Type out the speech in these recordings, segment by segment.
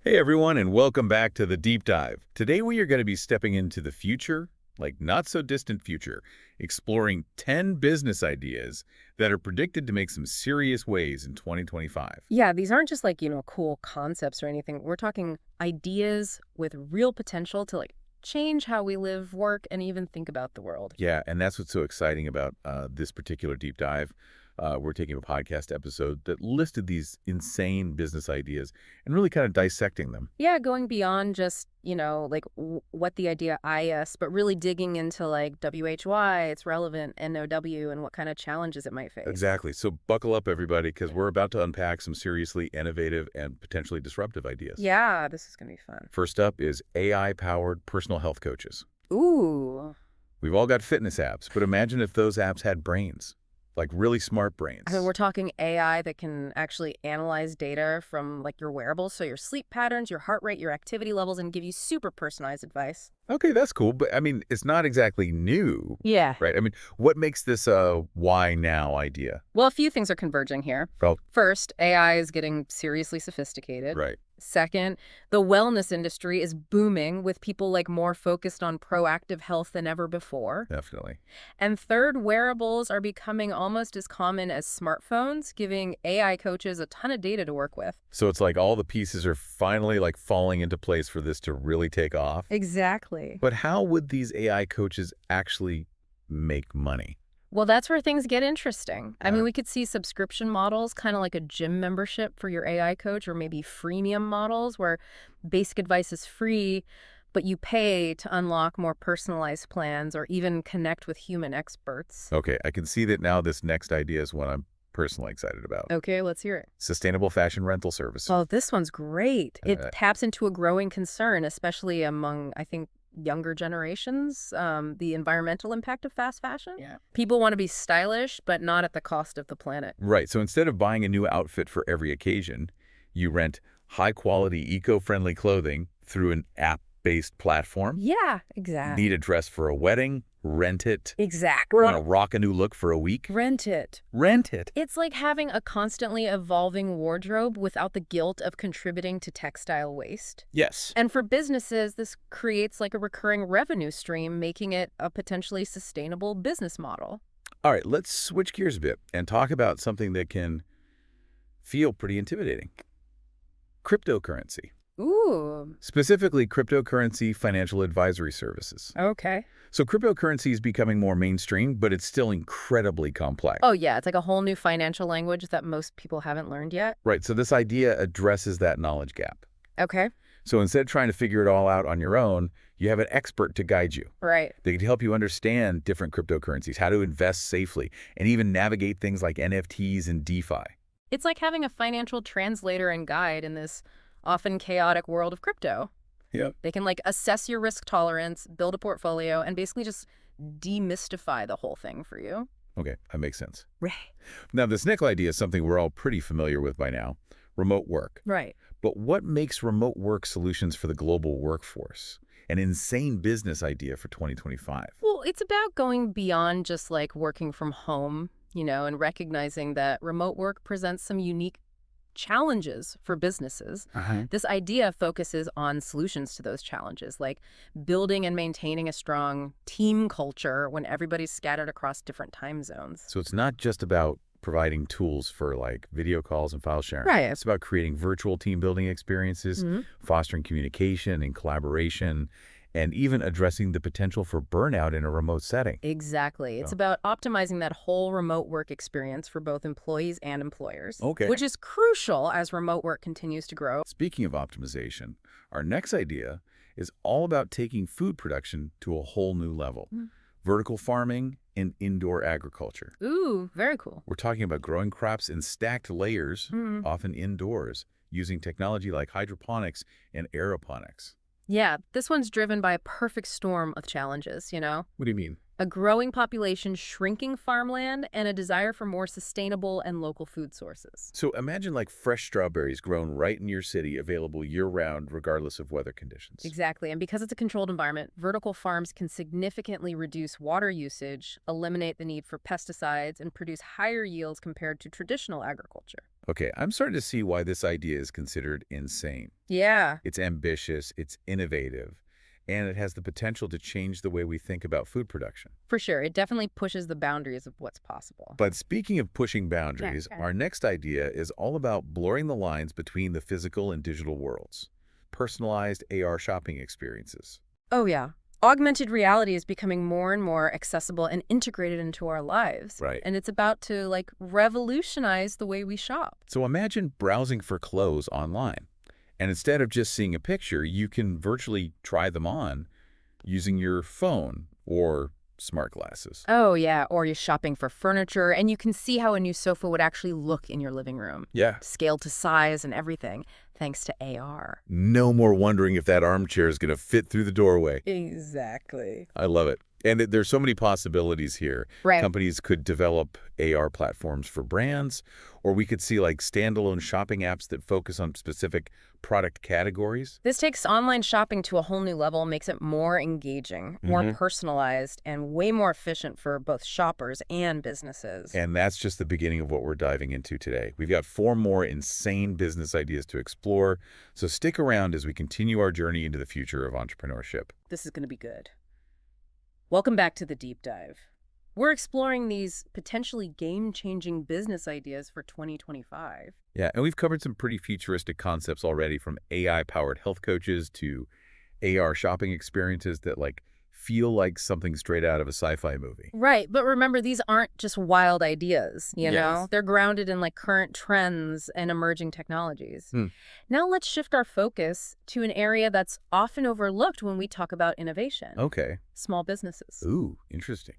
Hey everyone, and welcome back to the Deep Dive. Today we are going to be stepping into the future, like not so distant future, exploring 10 business ideas that are predicted to make some serious waves in 2025. Yeah, these aren't just cool concepts or anything. We're talking ideas with real potential to change how we live, work, and even think about the world. Yeah, and that's what's so exciting about this particular deep dive. We're taking a podcast episode that listed these insane business ideas and really kind of dissecting them. Yeah, going beyond just, what the idea is, but really digging into WHY, its relevant, NOW, and what kind of challenges it might face. Exactly. So buckle up, everybody, because we're about to unpack some seriously innovative and potentially disruptive ideas. Yeah, this is going to be fun. First up is AI-powered personal health coaches. Ooh. We've all got fitness apps, but imagine if those apps had brains, like really smart brains. I mean, we're talking AI that can actually analyze data from your wearables, so your sleep patterns, your heart rate, your activity levels, and give you super personalized advice. Okay, that's cool, but I mean, it's not exactly new, Yeah. right? I mean, what makes this a why now idea? Well, a few things are converging here. Well, First, AI is getting seriously sophisticated. right. Second, the wellness industry is booming with people more focused on proactive health than ever before. Definitely. And third, wearables are becoming almost as common as smartphones, giving AI coaches a ton of data to work with. So it's like all the pieces are finally falling into place for this to really take off. Exactly. But how would these AI coaches actually make money? Well, that's where things get interesting. I Uh, mean, we could see subscription models, kind of like a gym membership for your AI coach, or maybe freemium models where basic advice is free, but you pay to unlock more personalized plans or even connect with human experts. Okay, I can see that now this next idea is one I'm personally excited about. Okay, let's hear it. Sustainable fashion rental service. Oh, this one's great. It Uh, taps into a growing concern, especially among, I think, younger generations, the environmental impact of fast fashion. Yeah. People want to be stylish, but not at the cost of the planet. Right, so instead of buying a new outfit for every occasion, you rent high-quality, eco-friendly clothing through an app-based platform. Yeah, exactly. Need a dress for a wedding? Rent it. Exactly. Want to rock a new look for a week? Rent it. Rent it. It's like having a constantly evolving wardrobe without the guilt of contributing to textile waste. Yes. And for businesses, this creates a recurring revenue stream, making it a potentially sustainable business model. All right, let's switch gears a bit and talk about something that can feel pretty intimidating. Cryptocurrency. Ooh, Specifically, cryptocurrency financial advisory services. okay. So cryptocurrency is becoming more mainstream, but it's still incredibly complex. Oh, yeah, it's like a whole new financial language that most people haven't learned yet. Right, so this idea addresses that knowledge gap. Okay, So instead of trying to figure it all out on your own, you have an expert to guide you. right. They can help you understand different cryptocurrencies, how to invest safely, and even navigate things like NFTs and DeFi. It's like having a financial translator and guide in this often chaotic world of crypto. Yep. They can assess your risk tolerance, build a portfolio, and basically just demystify the whole thing for you. Okay, that makes sense. Right. Now, this next idea is something we're all pretty familiar with by now, remote work. Right. But what makes remote work solutions for the global workforce an insane business idea for 2025? Well, it's about going beyond just working from home, and recognizing that remote work presents some unique challenges for businesses. This idea focuses on solutions to those challenges, like building and maintaining a strong team culture when everybody's scattered across different time zones. So it's not just about providing tools for video calls and file sharing. Right. It's about creating virtual team building experiences, Mhm. fostering communication and collaboration, and even addressing the potential for burnout in a remote setting. Exactly. It's So- about optimizing that whole remote work experience for both employees and employers. Okay. Which is crucial as remote work continues to grow. Speaking of optimization, our next idea is all about taking food production to a whole new level. Mm. Vertical farming and indoor agriculture. Ooh, very cool. We're talking about growing crops in stacked layers, Mhm. often indoors, using technology like hydroponics and aeroponics. Yeah, this one's driven by a perfect storm of challenges. What do you mean? A growing population, shrinking farmland, and a desire for more sustainable and local food sources. So imagine like fresh strawberries grown right in your city, available year-round regardless of weather conditions. Exactly. And because it's a controlled environment, vertical farms can significantly reduce water usage, eliminate the need for pesticides, and produce higher yields compared to traditional agriculture. Okay, I'm starting to see why this idea is considered insane. Yeah. It's ambitious, it's innovative, and it has the potential to change the way we think about food production. For sure. It definitely pushes the boundaries of what's possible. But speaking of pushing boundaries, Okay. our next idea is all about blurring the lines between the physical and digital worlds. Personalized AR shopping experiences. Oh, yeah. Augmented reality is becoming more and more accessible and integrated into our lives. Right. And it's about to, like, revolutionize the way we shop. So imagine browsing for clothes online. And instead of just seeing a picture, you can virtually try them on using your phone or smart glasses. Oh, yeah. Or you're shopping for furniture, and you can see how a new sofa would actually look in your living room. Yeah. Scaled to size and everything, thanks to AR. No more wondering if that armchair is going to fit through the doorway. Exactly. I love it. And there's so many possibilities here. Right. Companies could develop AR platforms for brands, or we could see like standalone shopping apps that focus on specific product categories. This takes online shopping to a whole new level, makes it more engaging, more personalized, and way more efficient for both shoppers and businesses. And that's just the beginning of what we're diving into today. We've got 4 more insane business ideas to explore, so stick around as we continue our journey into the future of entrepreneurship. This is going to be good. Welcome back to the Deep Dive. We're exploring these potentially game-changing business ideas for 2025. Yeah, and we've covered some pretty futuristic concepts already, from AI-powered health coaches to AR shopping experiences that like feel like something straight out of a sci-fi movie. Right, but remember, these aren't just wild ideas, you Yes. know? They're grounded in like current trends and emerging technologies. Hmm. Now let's shift our focus to an area that's often overlooked when we talk about innovation. Okay. Small businesses. Ooh, interesting.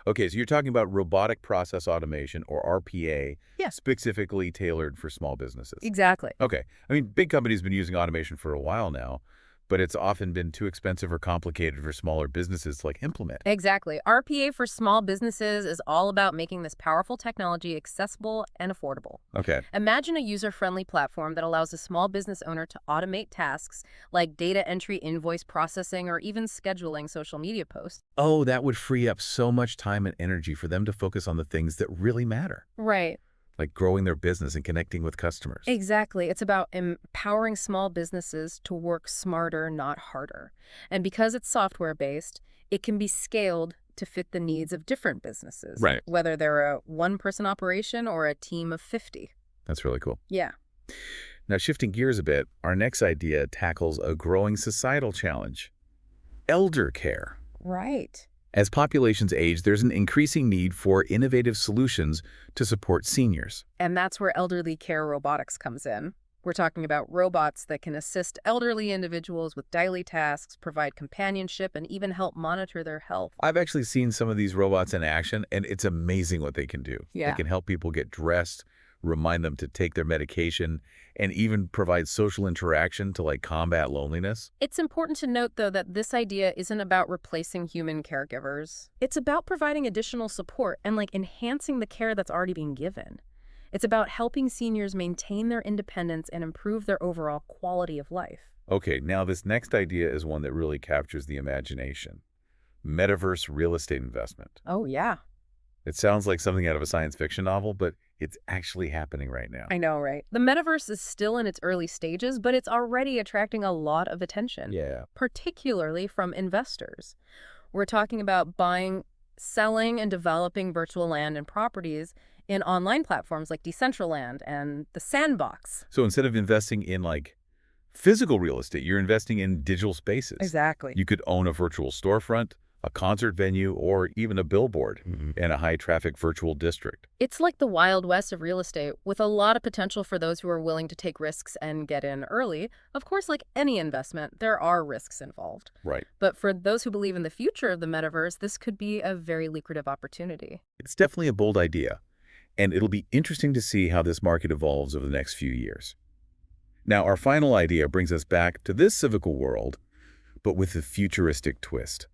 Okay, so you're talking about robotic process automation, or RPA, Yeah. specifically tailored for small businesses. Exactly. Okay. I mean, big companies have been using automation for a while now, but it's often been too expensive or complicated for smaller businesses to like implement. Exactly. RPA for small businesses is all about making this powerful technology accessible and affordable. Okay. Imagine a user-friendly platform that allows a small business owner to automate tasks like data entry, invoice processing, or even scheduling social media posts. Oh, that would free up so much time and energy for them to focus on the things that really matter, Right. like growing their business and connecting with customers. Exactly. It's about empowering small businesses to work smarter, not harder. And because it's software-based, it can be scaled to fit the needs of different businesses. Right. Whether they're a one-person operation or a team of 50. That's really cool. Yeah. Now, shifting gears a bit, our next idea tackles a growing societal challenge: elder care. Right. As populations age, there's an increasing need for innovative solutions to support seniors. And that's where elderly care robotics comes in. We're talking about robots that can assist elderly individuals with daily tasks, provide companionship, and even help monitor their health. I've actually seen some of these robots in action, and it's amazing what they can do. Yeah. They can help people get dressed, remind them to take their medication, and even provide social interaction to like combat loneliness. It's important to note, though, that this idea isn't about replacing human caregivers. It's about providing additional support and like enhancing the care that's already being given. It's about helping seniors maintain their independence and improve their overall quality of life. Okay, now this next idea is one that really captures the imagination: metaverse real estate investment. Oh, yeah. It sounds like something out of a science fiction novel, but it's actually happening right now. I know, right? The metaverse is still in its early stages, but it's already attracting a lot of attention. Yeah. Particularly from investors. We're talking about buying, selling, and developing virtual land and properties in online platforms like Decentraland and the Sandbox. So instead of investing in like physical real estate, you're investing in digital spaces. Exactly. You could own a virtual storefront, a concert venue, or even a billboard in a high-traffic virtual district. It's like the Wild West of real estate, with a lot of potential for those who are willing to take risks and get in early. Of course, like any investment, there are risks involved. Right. But for those who believe in the future of the metaverse, this could be a very lucrative opportunity. It's definitely a bold idea, and it'll be interesting to see how this market evolves over the next few years. Now, our final idea brings us back to this civical world, but with a futuristic twist.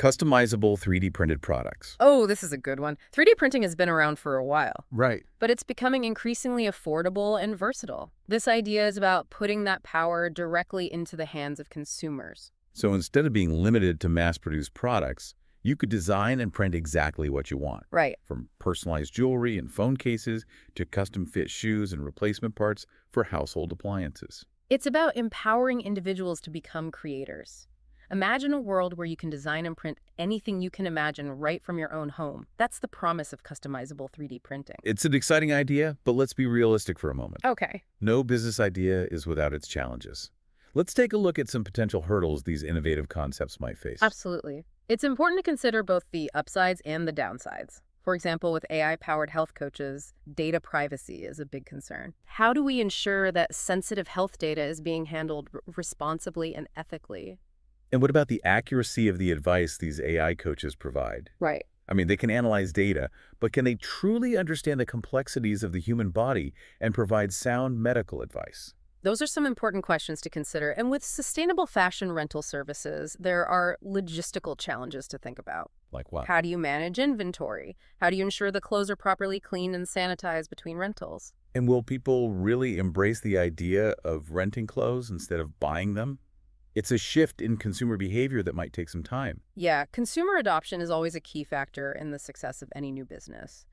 Customizable 3D printed products. Oh, this is a good one. 3D printing has been around for a while, Right. but it's becoming increasingly affordable and versatile. This idea is about putting that power directly into the hands of consumers. So instead of being limited to mass-produced products, you could design and print exactly what you want. Right. From personalized jewelry and phone cases to custom-fit shoes and replacement parts for household appliances. It's about empowering individuals to become creators. Imagine a world where you can design and print anything you can imagine right from your own home. That's the promise of customizable 3D printing. It's an exciting idea, but let's be realistic for a moment. Okay. No business idea is without its challenges. Let's take a look at some potential hurdles these innovative concepts might face. Absolutely. It's important to consider both the upsides and the downsides. For example, with AI-powered health coaches, data privacy is a big concern. How do we ensure that sensitive health data is being handled responsibly and ethically? And what about the accuracy of the advice these AI coaches provide? Right. I mean, they can analyze data, but can they truly understand the complexities of the human body and provide sound medical advice? Those are some important questions to consider. And with sustainable fashion rental services, there are logistical challenges to think about. Like what? How do you manage inventory? How do you ensure the clothes are properly cleaned and sanitized between rentals? And will people really embrace the idea of renting clothes instead of buying them? It's a shift in consumer behavior that might take some time. Yeah, consumer adoption is always a key factor in the success of any new business.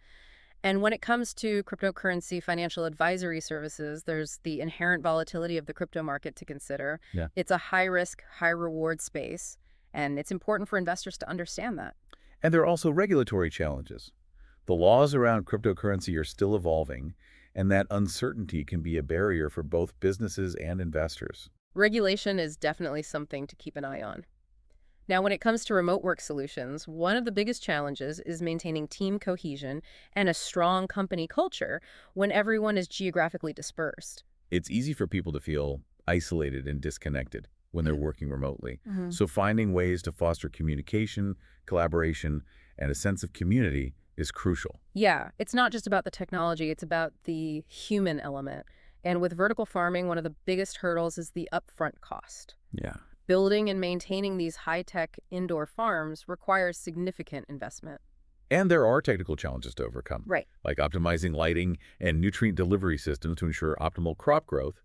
And when it comes to cryptocurrency financial advisory services, there's the inherent volatility of the crypto market to consider. Yeah. It's a high-risk, high-reward space, and it's important for investors to understand that. And there are also regulatory challenges. The laws around cryptocurrency are still evolving, and that uncertainty can be a barrier for both businesses and investors. Regulation is definitely something to keep an eye on. Now, when it comes to remote work solutions, one of the biggest challenges is maintaining team cohesion and a strong company culture when everyone is geographically dispersed. It's easy for people to feel isolated and disconnected when they're working remotely. So finding ways to foster communication, collaboration, and a sense of community is crucial. Yeah, it's not just about the technology, it's about the human element. And with vertical farming, one of the biggest hurdles is the upfront cost. Yeah. Building and maintaining these high-tech indoor farms requires significant investment. And there are technical challenges to overcome, Right. like optimizing lighting and nutrient delivery systems to ensure optimal crop growth.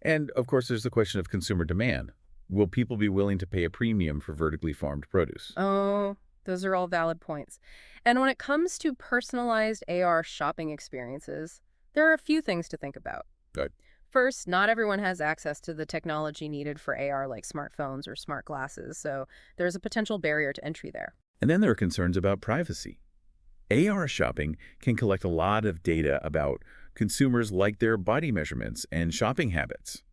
And, of course, there's the question of consumer demand. Will people be willing to pay a premium for vertically farmed produce? Oh, those are all valid points. And when it comes to personalized AR shopping experiences, there are a few things to think about. Good. First, not everyone has access to the technology needed for AR like smartphones or smart glasses, so there's a potential barrier to entry there. And then there are concerns about privacy. AR shopping can collect a lot of data about consumers, like their body measurements and shopping habits.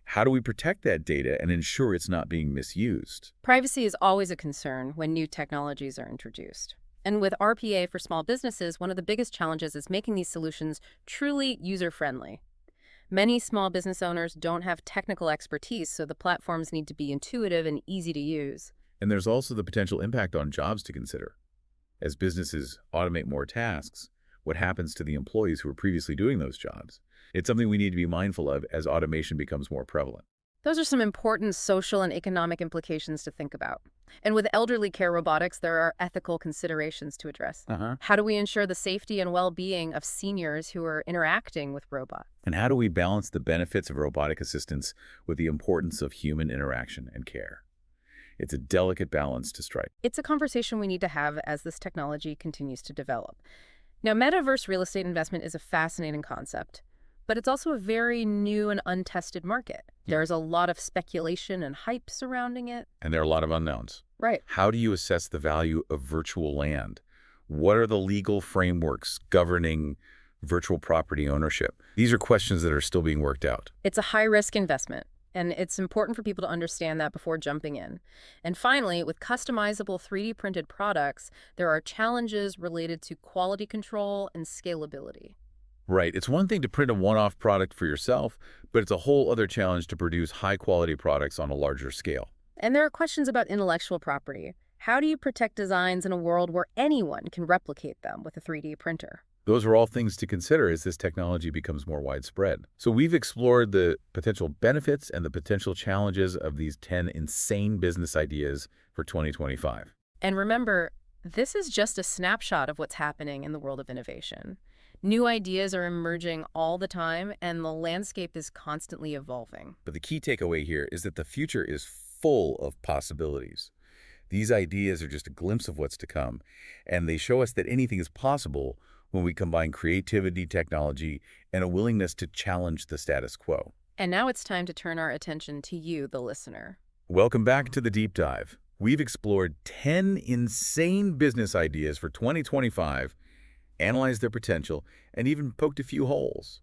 How do we protect that data and ensure it's not being misused? Privacy is always a concern when new technologies are introduced. And with RPA for small businesses, one of the biggest challenges is making these solutions truly user-friendly. Many small business owners don't have technical expertise, so the platforms need to be intuitive and easy to use. And there's also the potential impact on jobs to consider. As businesses automate more tasks, what happens to the employees who were previously doing those jobs? It's something we need to be mindful of as automation becomes more prevalent. Those are some important social and economic implications to think about. And with elderly care robotics, there are ethical considerations to address. How do we ensure the safety and well-being of seniors who are interacting with robots? And how do we balance the benefits of robotic assistance with the importance of human interaction and care? It's a delicate balance to strike. It's a conversation we need to have as this technology continues to develop. Now, metaverse real estate investment is a fascinating concept, but it's also a very new and untested market. There's a lot of speculation and hype surrounding it. And there are a lot of unknowns. Right. How do you assess the value of virtual land? What are the legal frameworks governing virtual property ownership? These are questions that are still being worked out. It's a high-risk investment, and it's important for people to understand that before jumping in. And finally, with customizable 3D printed products, there are challenges related to quality control and scalability. Right. It's one thing to print a one-off product for yourself, but it's a whole other challenge to produce high-quality products on a larger scale. And there are questions about intellectual property. How do you protect designs in a world where anyone can replicate them with a 3D printer? Those are all things to consider as this technology becomes more widespread. So we've explored the potential benefits and the potential challenges of these 10 insane business ideas for 2025. And remember, this is just a snapshot of what's happening in the world of innovation. New ideas are emerging all the time, and the landscape is constantly evolving. But the key takeaway here is that the future is full of possibilities. These ideas are just a glimpse of what's to come, and they show us that anything is possible when we combine creativity, technology, and a willingness to challenge the status quo. And now it's time to turn our attention to you, the listener. Welcome back to the Deep Dive. We've explored 10 insane business ideas for 2025, analyzed their potential, and even poked a few holes,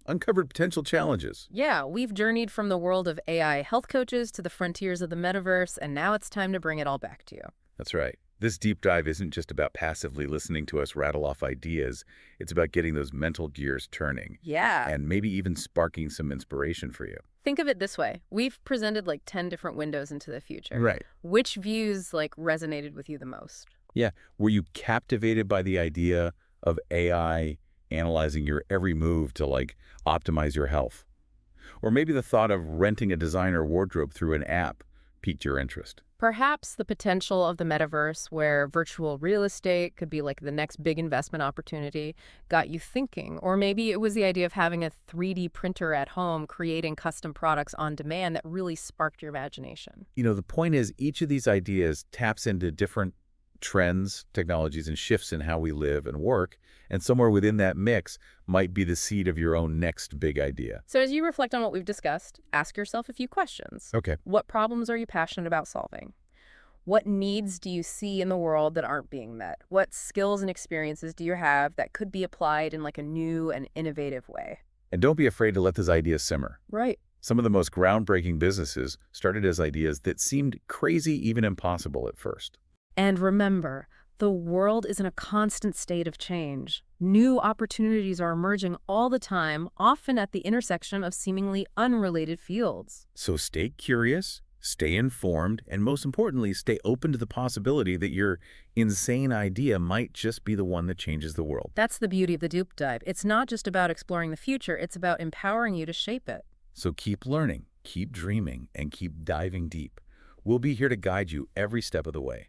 uncovered potential challenges. Yeah, we've journeyed from the world of AI health coaches to the frontiers of the metaverse, and now it's time to bring it all back to you. That's right. This deep dive isn't just about passively listening to us rattle off ideas. It's about getting those mental gears turning. Yeah. And maybe even sparking some inspiration for you. Think of it this way. We've presented like 10 different windows into the future. Right. Which views resonated with you the most? Yeah. Were you captivated by the idea of AI analyzing your every move to optimize your health? Or maybe the thought of renting a designer wardrobe through an app piqued your interest? Perhaps the potential of the metaverse, where virtual real estate could be like the next big investment opportunity, got you thinking. Or maybe it was the idea of having a 3D printer at home, creating custom products on demand that really sparked your imagination. The point is each of these ideas taps into different trends, technologies, and shifts in how we live and work, and somewhere within that mix might be the seed of your own next big idea. So as you reflect on what we've discussed, ask yourself a few questions. Okay. What problems are you passionate about solving? What needs do you see in the world that aren't being met? What skills and experiences do you have that could be applied in a new and innovative way? And don't be afraid to let those ideas simmer. Right. Some of the most groundbreaking businesses started as ideas that seemed crazy, even impossible at first. And remember, the world is in a constant state of change. New opportunities are emerging all the time, often at the intersection of seemingly unrelated fields. So stay curious, stay informed, and most importantly, stay open to the possibility that your insane idea might just be the one that changes the world. That's the beauty of the Deep Dive. It's not just about exploring the future, it's about empowering you to shape it. So keep learning, keep dreaming, and keep diving deep. We'll be here to guide you every step of the way.